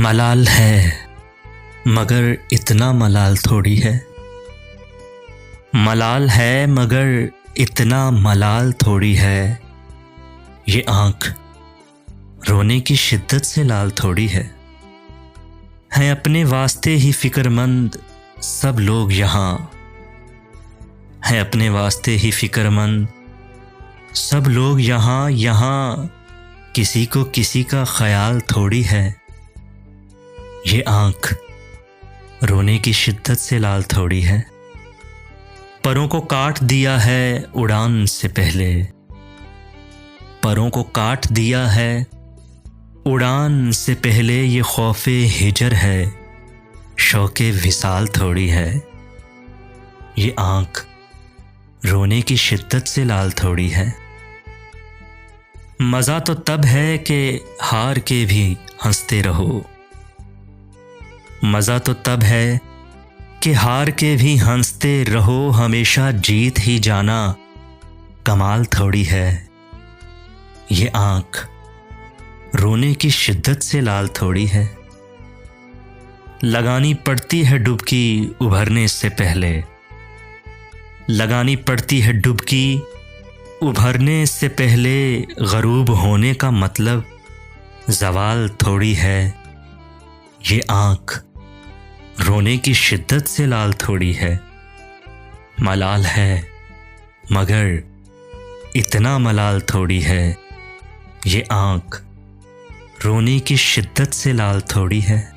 मलाल है मगर इतना मलाल थोड़ी है। मलाल है मगर इतना मलाल थोड़ी है। ये आँख रोने की शिद्दत से लाल थोड़ी है अपने वास्ते ही फिक्रमंद सब लोग यहाँ। हैं अपने वास्ते ही फिक्रमंद सब लोग यहाँ। यहाँ किसी को किसी का ख्याल थोड़ी है। ये आँख रोने की शिद्दत से लाल थोड़ी है। परों को काट दिया है उड़ान से पहले। परों को काट दिया है उड़ान से पहले। ये खौफे हिजर है शौके विसाल थोड़ी है। ये आँख रोने की शिद्दत से लाल थोड़ी है। मज़ा तो तब है कि हार के भी हंसते रहो। मज़ा तो तब है कि हार के भी हंसते रहो। हमेशा जीत ही जाना कमाल थोड़ी है। ये आँख रोने की शिद्दत से लाल थोड़ी है। लगानी पड़ती है डुबकी उभरने से पहले। लगानी पड़ती है डुबकी उभरने से पहले। गरूब होने का मतलब ज़वाल थोड़ी है। ये आँख रोने की शिद्दत से लाल थोड़ी है। मलाल है मगर इतना मलाल थोड़ी है। ये आँख रोने की शिद्दत से लाल थोड़ी है।